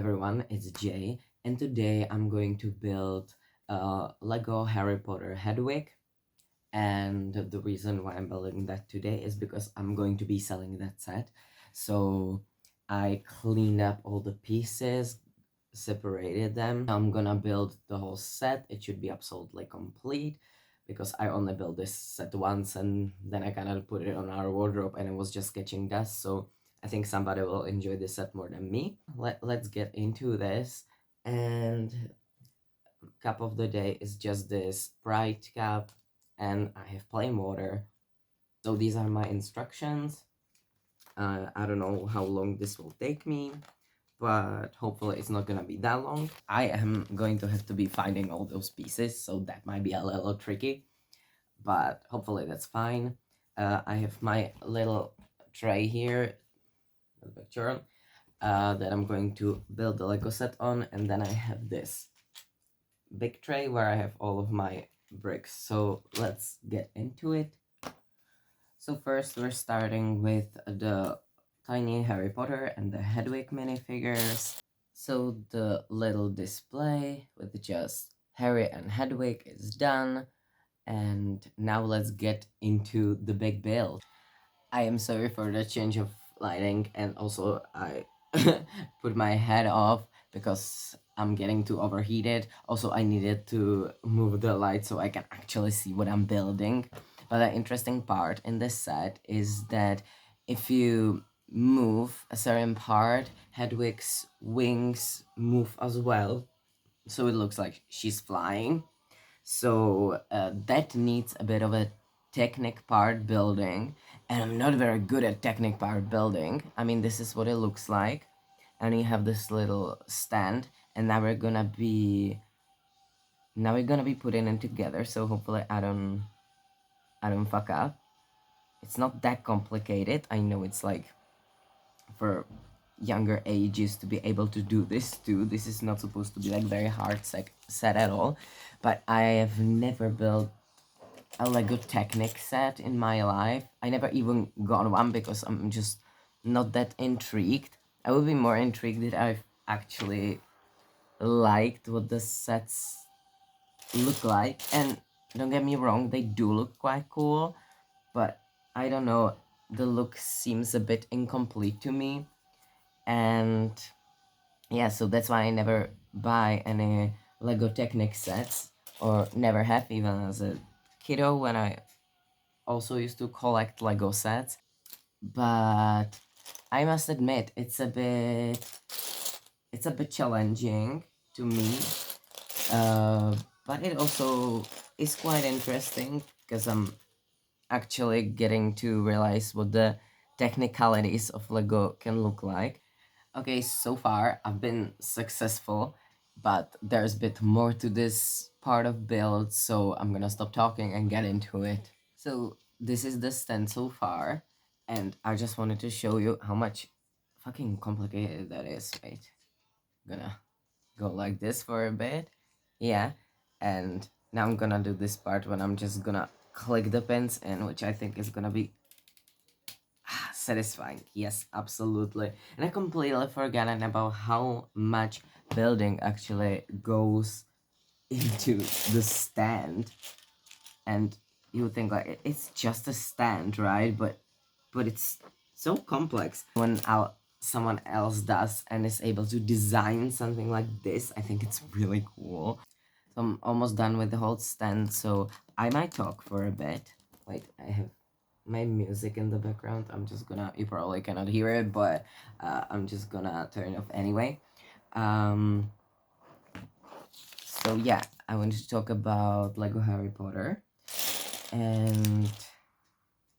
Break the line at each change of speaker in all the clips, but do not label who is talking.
everyone, it's Jay, and today I'm going to build a Lego Harry Potter Hedwig. And the reason why I'm building that today is because I'm going to be selling that set. So I cleaned up all the pieces, separated them. I'm gonna build the whole set. It should be absolutely complete because I only built this set once and then I kind of put it on our wardrobe and it was just catching dust. So I think somebody will enjoy this set more than me. Let's get into this. And cup of the day is just this bright cup, and I have plain water. So these are my instructions. I don't know how long this will take me, but hopefully it's not gonna be that long. I am going to have to be finding all those pieces, so that might be a little tricky, but hopefully that's fine. I have my little tray here, the picture, that I'm going to build the Lego set on, and then I have this big tray where I have all of my bricks. So let's get into it. So first we're starting with the tiny Harry Potter and the Hedwig minifigures. So the little display with just Harry and Hedwig is done. And now let's get into the big build. I am sorry for the change of lighting, and also I put my head off because I'm getting too overheated. Also, I needed to move the light so I can actually see what I'm building. But the interesting part in this set is that if you move a certain part, Hedwig's wings move as well. So it looks like she's flying. So that needs a bit of a technic part building, and I'm not very good at technic part building. I mean, this is what it looks like, and you have this little stand, and now we're gonna be putting it together. So hopefully I don't fuck up. It's not that complicated. I know it's like for younger ages to be able to do this too. This is not supposed to be like very hard set at all, but I have never built a Lego Technic set in my life. I never even got one because I'm just not that intrigued. I would be more intrigued if I've actually liked what the sets look like. And don't get me wrong, they do look quite cool, but I don't know, the look seems a bit incomplete to me. And yeah, so that's why I never buy any Lego Technic sets, or never have, even as a kiddo when I also used to collect Lego sets. But I must admit it's a bit challenging to me, but it also is quite interesting because I'm actually getting to realize what the technicalities of Lego can look like. Okay, so far I've been successful, but there's a bit more to this part of build, so I'm gonna stop talking and get into it. So this is the stand so far, and I just wanted to show you how much fucking complicated that is. Wait, gonna go like this for a bit. Yeah, and now I'm gonna do this part when I'm just gonna click the pins in, which I think is gonna be satisfying. Yes, absolutely. And I completely forgotten about how much building actually goes into the stand. And you would think like it's just a stand, right? But it's so complex. When someone else does and is able to design something like this, I think it's really cool. So I'm almost done with the whole stand, so I might talk for a bit. Wait, I have my music in the background. I'm just gonna, you probably cannot hear it, but I'm just gonna turn it off anyway. So yeah, I wanted to talk about Lego Harry Potter, and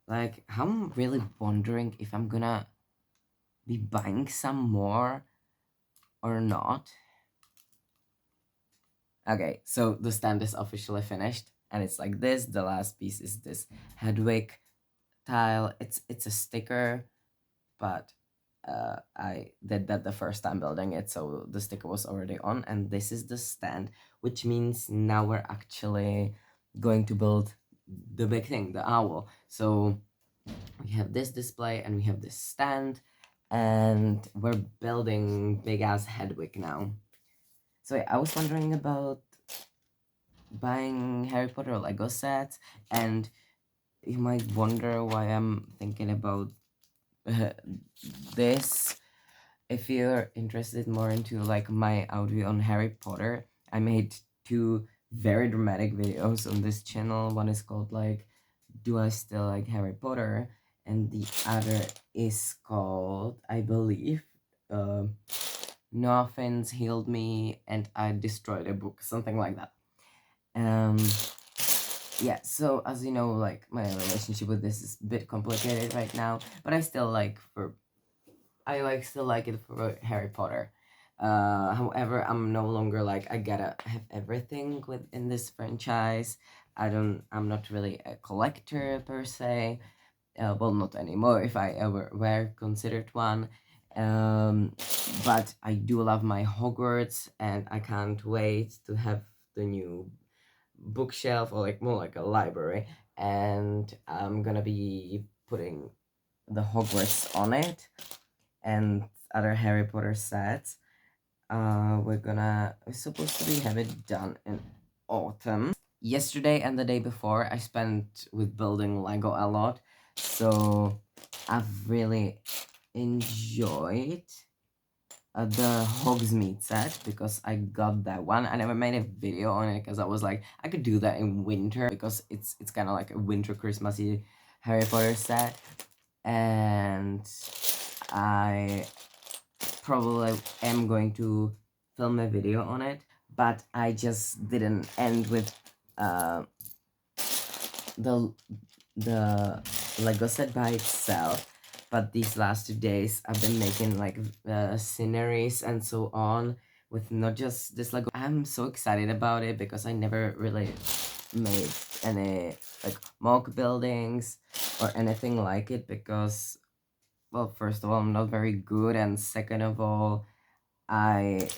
like I'm really wondering if I'm gonna be buying some more or not. Okay, so the stand is officially finished, and it's like this. The last piece is this Hedwig tile. It's a sticker, but I did that the first time building it, so the sticker was already on. And this is the stand, which means now we're actually going to build the big thing, the owl. So we have this display and we have this stand, and we're building big ass Hedwig now. So I was wondering about buying Harry Potter Lego sets, and you might wonder why I'm thinking about uh, this. If you're interested more into like my audio on Harry Potter, I made two very dramatic videos on this channel. One is called like Do I Still Like Harry Potter? And the other is called, I believe, uh, No Offense Healed Me and I Destroyed a Book, something like that. Um yeah, so as you know, like my relationship with this is a bit complicated right now, but I like still like it for Harry Potter. However, I'm no longer like I gotta have everything within this franchise. I'm not really a collector per se. Well, not anymore if I ever were considered one. Um, but I do love my Hogwarts, and I can't wait to have the new bookshelf, or like more like a library. And I'm gonna be putting the Hogwarts on it and other Harry Potter sets. We're supposed to be have it done in autumn. Yesterday and the day before, I spent with building Lego a lot, so I've really enjoyed the Hogsmeade set because I got that one. I never made a video on it because I was like, I could do that in winter because it's kind of like a winter Christmassy Harry Potter set, and I probably am going to film a video on it, but I just didn't end with uh, the the Lego set by itself. But these last 2 days, I've been making like sceneries and so on with not just this Lego. I'm so excited about it because I never really made any like mock buildings or anything like it because, well, first of all, I'm not very good, and second of all, I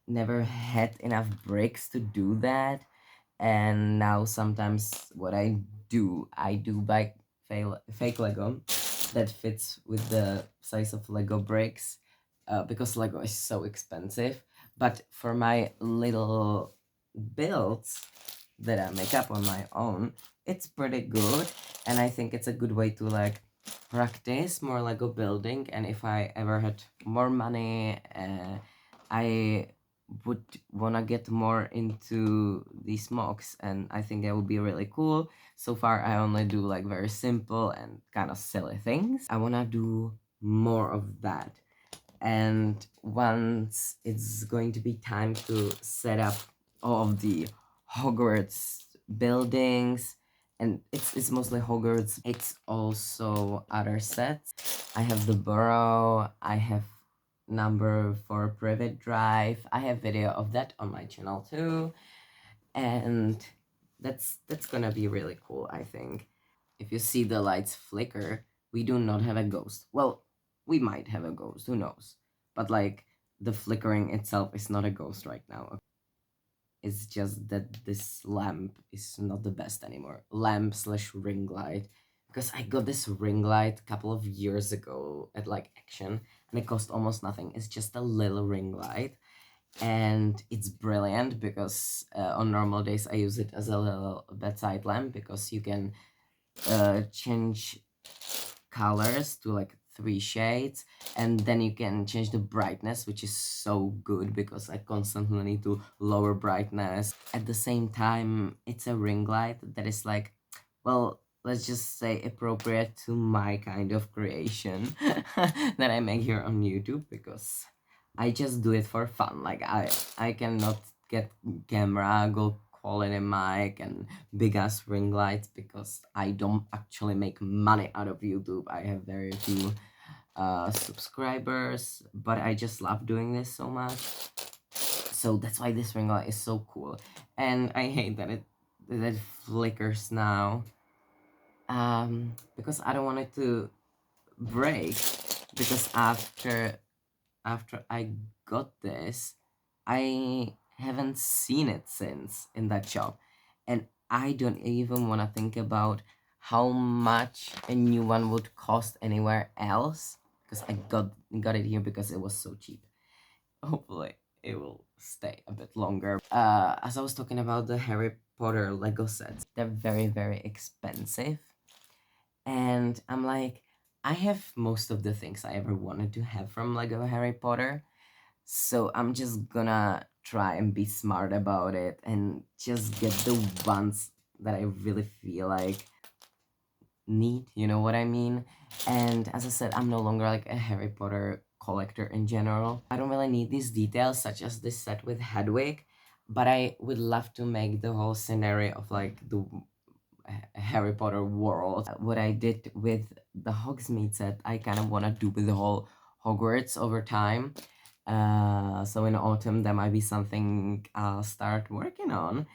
never had enough bricks to do that. And now sometimes what I do buy fake Lego that fits with the size of Lego bricks, because Lego is so expensive. But for my little builds that I make up on my own, it's pretty good, and I think it's a good way to like practice more Lego building. And if I ever had more money, I would wanna get more into these mocks, and I think that would be really cool. So far, I only do like very simple and kind of silly things. I wanna do more of that. And once it's going to be time to set up all of the Hogwarts buildings, and it's mostly Hogwarts, it's also other sets. I have the Burrow, I have number for private drive. I have video of that on my channel too, and that's gonna be really cool, I think. If you see the lights flicker, we do not have a ghost. Well, we might have a ghost, who knows? But like the flickering itself is not a ghost right now. It's just that this lamp is not the best anymore. Lamp slash ring light. Because I got this ring light a couple of years ago at like Action, and it cost almost nothing. It's just a little ring light, and it's brilliant because on normal days I use it as a little bedside lamp because you can change colors to like 3 shades, and then you can change the brightness, which is so good because I constantly need to lower brightness. At the same time, it's a ring light that is like, well, let's just say appropriate to my kind of creation that I make here on YouTube, because I just do it for fun. Like I cannot get camera, good quality mic, and big ass ring lights because I don't actually make money out of YouTube. I have very few subscribers, but I just love doing this so much. So that's why this ring light is so cool, and I hate that it flickers now. Because I don't want it to break. Because after I got this, I haven't seen it since in that shop, and I don't even want to think about how much a new one would cost anywhere else, because I got it here because it was so cheap. Hopefully it will stay a bit longer. As I was talking about the Harry Potter Lego sets, they're very, very expensive. And I'm like, I have most of the things I ever wanted to have from Lego Harry Potter. So I'm just gonna try and be smart about it and just get the ones that I really feel like need, you know what I mean? And as I said, I'm no longer like a Harry Potter collector in general. I don't really need these details, such as this set with Hedwig, but I would love to make the whole scenario of like the Harry Potter world. What I did with the Hogsmeade set, I kind of want to do with the whole Hogwarts over time. So in autumn, there might be something I'll start working on.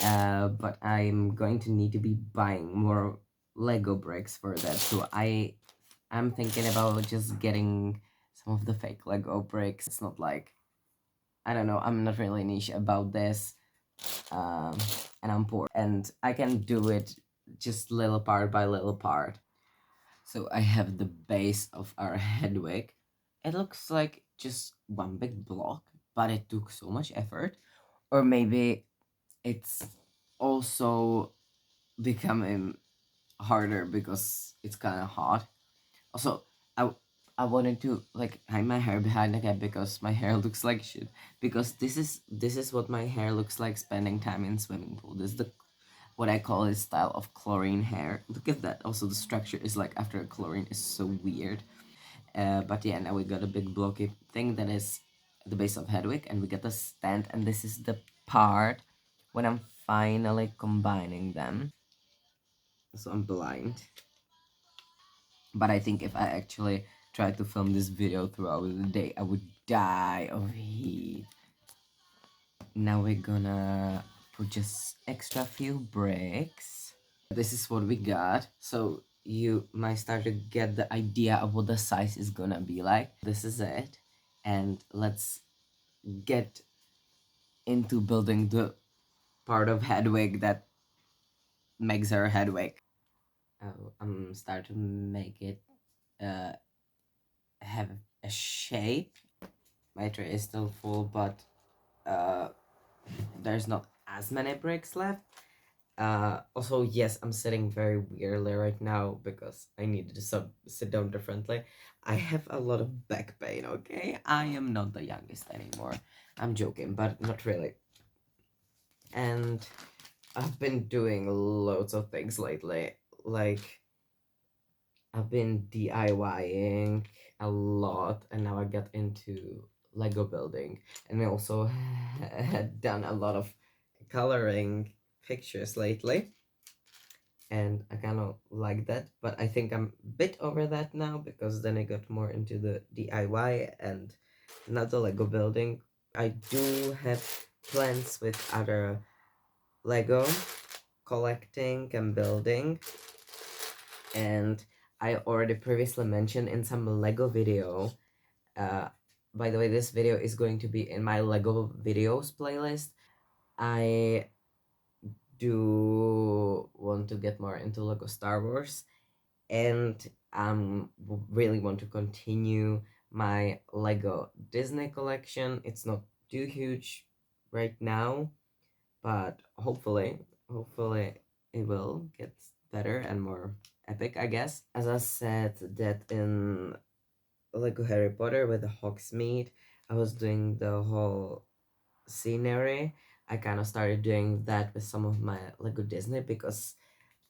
But I'm going to need to be buying more Lego bricks for that. So I'm thinking about just getting some of the fake Lego bricks. It's not like, I don't know, I'm not really niche about this. Um, and I'm poor. And I can do it just little part by little part. So I have the base of our Hedwig. It looks like just one big block, but it took so much effort. Or maybe it's also becoming harder because it's kind of hot. Also, I I wanted to like hide my hair behind the cap because my hair looks like shit. Because this is what my hair looks like spending time in swimming pool. This is the what I call this style of chlorine hair. Look at that. Also, the structure is like after chlorine is so weird. But yeah, now we got a big blocky thing that is the base of Hedwig, and we got the stand, and this is the part when I'm finally combining them. So I'm blind. But I think if I actually tried to film this video throughout the day, I would die of heat. Now we're gonna put just extra few bricks. This is what we got. So you might start to get the idea of what the size is gonna be like. This is it. And let's get into building the part of Hedwig that makes her Hedwig. I'm starting to make it uh, have a shape. My tray is still full, but uh, there's not as many bricks left. Also, yes, I'm sitting very weirdly right now because I needed to sit down differently. I have a lot of back pain, okay? I am not the youngest anymore. I'm joking, but not really. And I've been doing loads of things lately. Like, I've been DIYing a lot, and now I got into Lego building. And I also had done a lot of coloring pictures lately, and I kind of like that. But I think I'm a bit over that now because then I got more into the DIY and not the Lego building. I do have plans with other Lego collecting and building, and I already previously mentioned in some Lego video. Uh, by the way, this video is going to be in my Lego videos playlist. I do want to get more into Lego Star Wars, and really want to continue my Lego Disney collection. It's not too huge right now, but hopefully it will get better and more epic, I guess. As I said that in Lego Harry Potter with the Hogsmeade, I was doing the whole scenery. I kind of started doing that with some of my Lego Disney because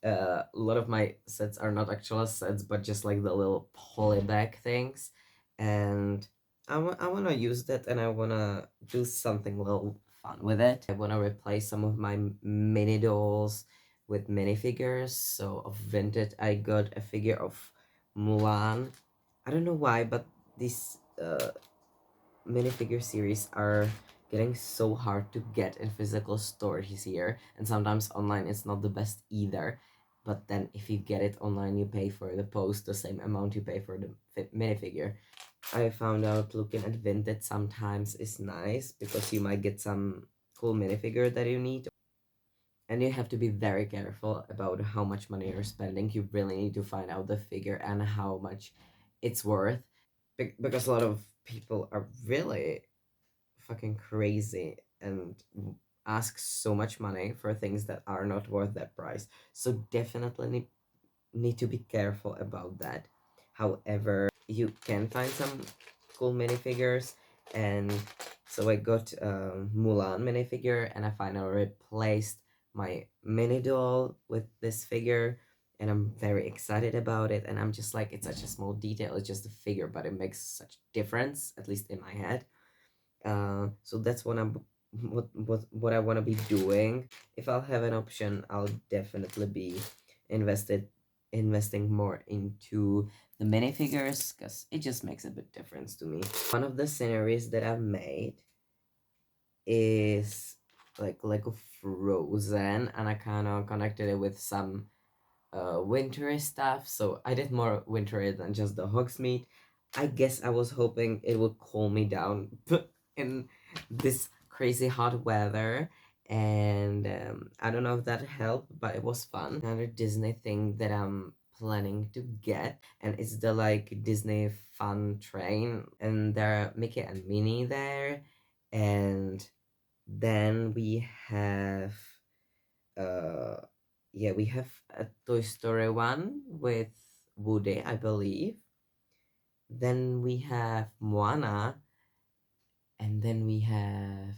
a lot of my sets are not actual sets, but just like the little polybag things. And I want to use that, and I want to do something a little fun with it. I want to replace some of my mini dolls with minifigures. So of vintage, I got a figure of Mulan. I don't know why, but these minifigure series are getting so hard to get in physical stores here, and sometimes online it's not the best either. But then if you get it online, you pay for the post the same amount you pay for the minifigure. I found out looking at vintage sometimes is nice because you might get some cool minifigure that you need, and you have to be very careful about how much money you're spending. You really need to find out the figure and how much it's worth. because a lot of people are really fucking crazy and ask so much money for things that are not worth that price. So definitely need to be careful about that. However, you can find some cool minifigures, and so I got a Mulan minifigure, and I finally replaced my mini doll with this figure, and I'm very excited about it. And I'm just like, it's such a small detail, it's just a figure, but it makes such difference, at least in my head. So that's what I want to be doing. If I'll have an option, I'll definitely be invested investing more into the minifigures because it just makes a big difference to me. One of the sceneries that I've made is like a Frozen, and I kind of connected it with some wintry stuff. So I did more wintry than just the Hogsmeade. I guess I was hoping it would cool me down in this crazy hot weather. And I don't know if that helped, but it was fun. Another Disney thing that I'm planning to get, and it's the like Disney fun train, and there are Mickey and Minnie there. And then we have uh yeah, we have a Toy Story one with Woody, I believe. Then we have Moana, and then we have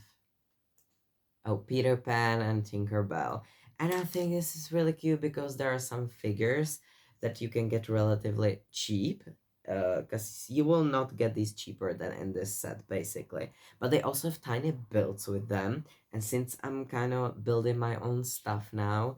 Peter Pan and Tinkerbell. And I think this is really cute because there are some figures that you can get relatively cheap. Because you will not get these cheaper than in this set, basically. But they also have tiny builds with them. And since I'm kind of building my own stuff now,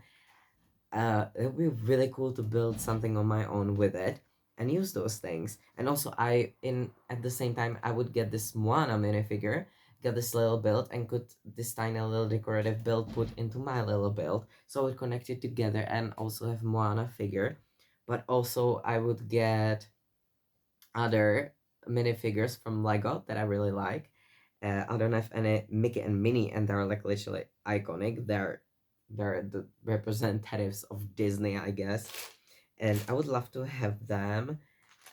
it'd be really cool to build something on my own with it and use those things. And also, I in at the same time I would get this Moana minifigure, get this little build, and put this tiny little decorative build put into my little build, so it connected together, and also have Moana figure. But also, I would get other minifigures from Lego that I really like. I don't have any Mickey and Minnie, and they're like literally iconic. They're the representatives of Disney, I guess. And I would love to have them.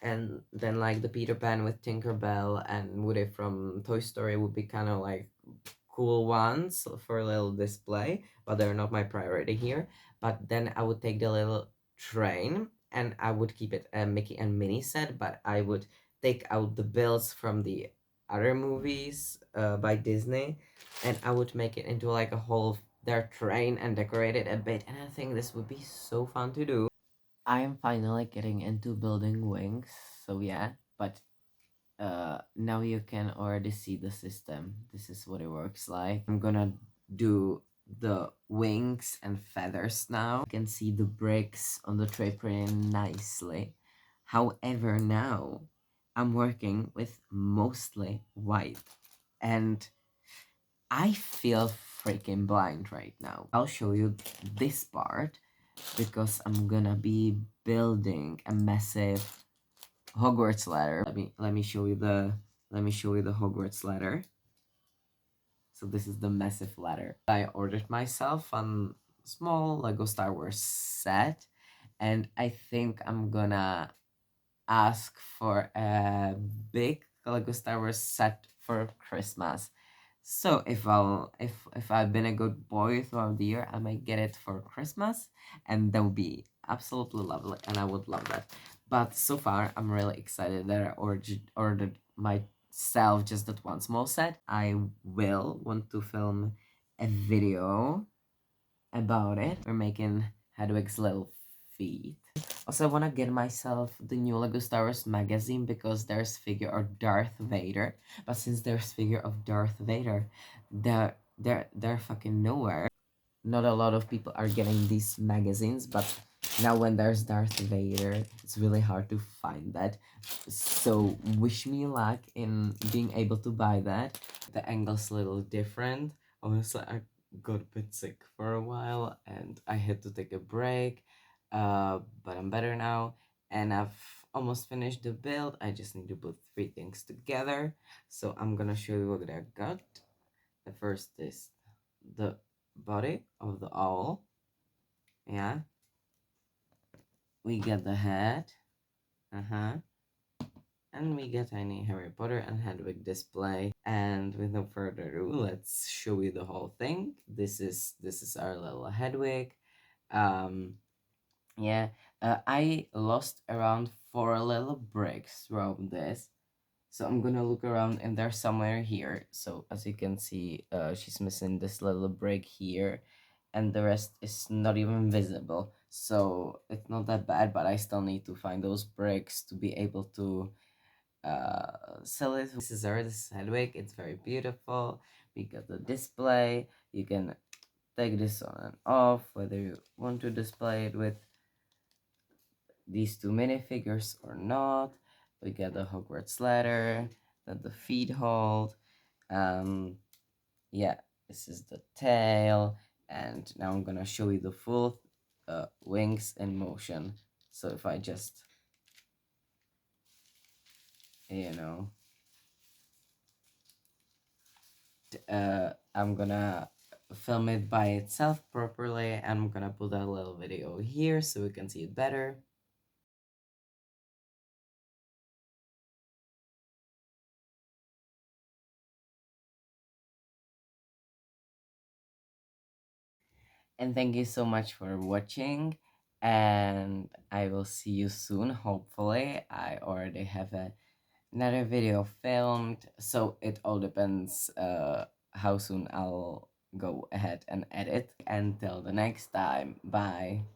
And then like the Peter Pan with Tinkerbell and Woody from Toy Story would be kind of like cool ones for a little display, but they're not my priority here. But then I would take the little train, and I would keep it a Mickey and Minnie set, but I would take out the bills from the other movies by Disney, and I would make it into like a whole their train and decorate it a bit. And I think this would be so fun to do. I am finally getting into building wings, so yeah, but now you can already see the system. This is what it works like. I'm gonna do the wings and feathers now. You can see the bricks on the tray pretty nicely. However, now I'm working with mostly white, and I feel freaking blind right now. I'll show you this part because I'm gonna be building a massive Hogwarts ladder. Let me show you the Hogwarts ladder. So this is the massive ladder. I ordered myself a small Lego Star Wars set, and I think I'm gonna ask for a big Lego Star Wars set for Christmas. So if I've been a good boy throughout the year, I might get it for Christmas, and that would be absolutely lovely, and I would love that. But so far, I'm really excited that I ordered myself just that one small set. I will want to film a video about it. We're making Hedwig's little feet. Also, I want to get myself the new Lego Star Wars magazine because there's figure of Darth Vader. But since there's figure of Darth Vader, they're fucking nowhere. Not a lot of people are getting these magazines, but now when there's Darth Vader, it's really hard to find that. So wish me luck in being able to buy that. The angle's a little different. Honestly, I got a bit sick for a while and I had to take a break. But I'm better now, and I've almost finished the build. I just need to put three things together. So I'm gonna show you what I got. The first is the body of the owl. Yeah, we get the head. Uh-huh. And we get tiny Harry Potter and Hedwig display. And with no further ado, let's show you the whole thing. This is our little Hedwig. Um, yeah, I lost around 4 little bricks from this. So I'm gonna look around and they're somewhere here. So as you can see, she's missing this little brick here, and the rest is not even visible. So it's not that bad, but I still need to find those bricks to be able to sell it. This is Hedwig. It's very beautiful. We got the display. You can take this on and off, whether you want to display it with these two minifigures or not. We get the Hogwarts ladder that the feet hold. Yeah, this is the tail, and now I'm gonna show you the full wings in motion. So if I just, you know, I'm gonna film it by itself properly, and I'm gonna put a little video here so we can see it better. And thank you so much for watching, and I will see you soon. Hopefully I already have another video filmed, so it all depends how soon I'll go ahead and edit. Until the next time, bye.